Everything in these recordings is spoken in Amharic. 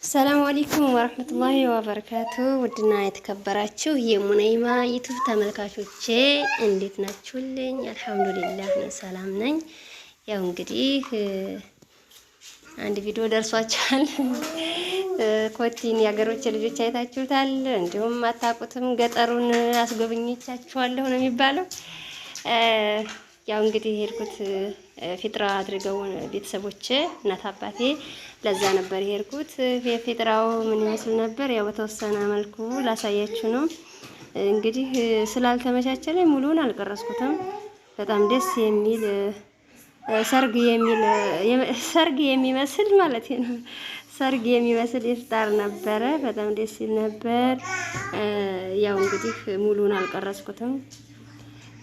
ሰላም አለይኩም ወራህመቱላሂ ወበረካቱ። ውድና የተከበራችሁ የሙነይማ ዩቲዩብ ተመልካቾቼ እንዴት ናችሁልኝ? አልሐምዱሊላህ እኔ ሰላም ነኝ። ያው እንግዲህ አንድ ቪዲዮ ደርሷችኋል። ኮቲን የሀገሮች ልጆች አይታችሁታል። እንዲሁም አታውቁትም፣ ገጠሩን አስጎብኝቻችኋለሁ ነው የሚባለው። ያው እንግዲህ ሄድኩት ፊጥራ አድርገው ቤተሰቦቼ እናት አባቴ ለዛ ነበር ሄድኩት። ፊጥራው ምን ይመስል ነበር? ያው በተወሰነ መልኩ ላሳያችሁ ነው። እንግዲህ ስላልተመቻቸለኝ ሙሉውን አልቀረስኩትም። በጣም ደስ የሚል ሰርግ የሚመስል ማለት ነው። ሰርግ የሚመስል ኢፍጣር ነበረ። በጣም ደስ ይል ነበር። ያው እንግዲህ ሙሉውን አልቀረስኩትም።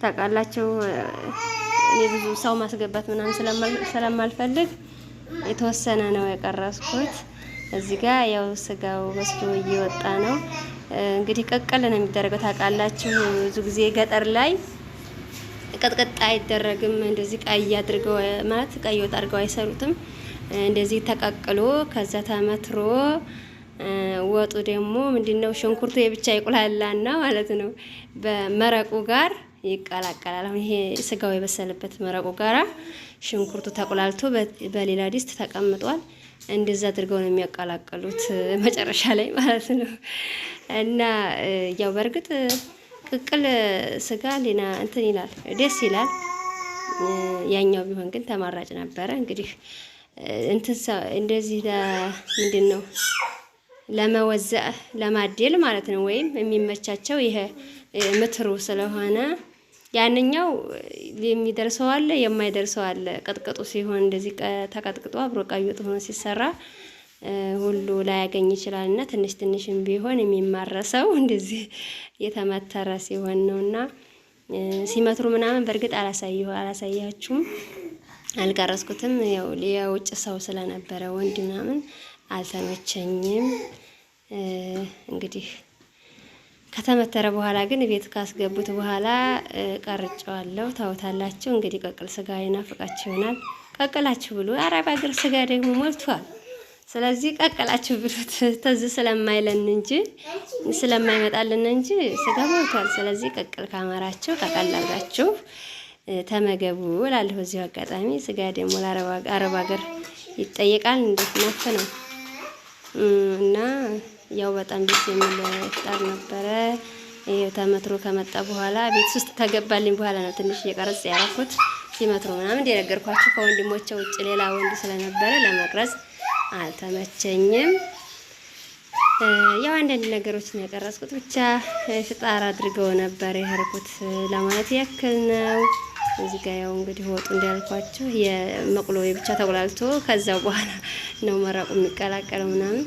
ታውቃላችሁ እኔ ብዙ ሰው ማስገባት ምናምን ስለማልፈልግ የተወሰነ ነው የቀረስኩት። እዚህ ጋር ያው ስጋው በስሎ እየወጣ ነው። እንግዲህ ቀቀል ነው የሚደረገው። ታውቃላችሁ ብዙ ጊዜ ገጠር ላይ ቀጥቀጥ አይደረግም። እንደዚህ ቀይ አድርገው ማለት ቀይ ወጥ አድርገው አይሰሩትም። እንደዚህ ተቀቅሎ ከዛ ተመትሮ ወጡ ደግሞ ምንድነው ሽንኩርቱ የብቻ ይቁላላና ማለት ነው በመረቁ ጋር ይቀላቀላል። አሁን ይሄ ስጋው የበሰለበት መረቁ ጋራ ሽንኩርቱ ተቆላልቶ በሌላ ዲስት ተቀምጧል። እንደዛ አድርገው ነው የሚያቀላቅሉት መጨረሻ ላይ ማለት ነው። እና ያው በርግጥ ቅቅል ስጋ ሌና እንትን ይላል፣ ደስ ይላል። ያኛው ቢሆን ግን ተማራጭ ነበረ። እንግዲህ እንትን እንደዚህ ምንድነው ለመወዘእ ለማደል ማለት ነው። ወይም የሚመቻቸው ይሄ ምትሩ ስለሆነ ያንኛው የሚደርሰው አለ የማይደርሰው አለ። ቅጥቅጡ ሲሆን እንደዚህ ተቀጥቅጦ አብሮ ቀይ ወጥ ሆኖ ሲሰራ ሁሉ ላይ ያገኝ ይችላልና ትንሽ ትንሽም ቢሆን የሚማረሰው እንደዚህ የተመተረ ሲሆን ነውና ሲመትሩ ምናምን በርግጥ አላሳያችሁም፣ አልቀረስኩትም። ያው የውጭ ሰው ስለነበረ ወንድ ምናምን አልተመቸኝም። እንግዲህ ከተመተረ በኋላ ግን ቤት ካስገቡት በኋላ ቀርጬዋለሁ። ታውታላችሁ እንግዲህ ቀቅል ስጋ ይናፍቃችሁ ይሆናል። ቀቅላችሁ ብሉ። አረብ ሀገር ስጋ ደግሞ ሞልቷል። ስለዚህ ቀቅላችሁ ብሉት። ተዝ ስለማይለን እንጂ ስለማይመጣልን እንጂ ስጋ ሞልቷል። ስለዚህ ቀቅል ካማራችሁ ቀቀላላችሁ ተመገቡ እላለሁ። እዚሁ አጋጣሚ ስጋ ደግሞ ለአረብ ሀገር ይጠየቃል። እንዴት ነፍ ነው እና ያው በጣም ደስ የሚል ኢፍጣር ነበረ። ይሄው ተመትሮ ከመጣ በኋላ ቤት ውስጥ ተገባልኝ በኋላ ነው ትንሽ እየቀረጽ ያረኩት። ሲመትሮ ምናምን እንደነገርኳችሁ ከወንድሞቼ ውጭ ሌላ ወንድ ስለነበረ ለመቅረጽ አልተመቸኝም። ያው አንዳንድ ነገሮች ነው የቀረጽኩት። ብቻ ኢፍጣር አድርገው ነበር የሄድኩት ለማለት ያክል ነው። እዚህ ጋር ያው እንግዲህ ወጡ እንዳልኳችሁ የመቁሎ ብቻ ተቆላልቶ ከዛው በኋላ ነው መረቁ የሚቀላቀለው ምናምን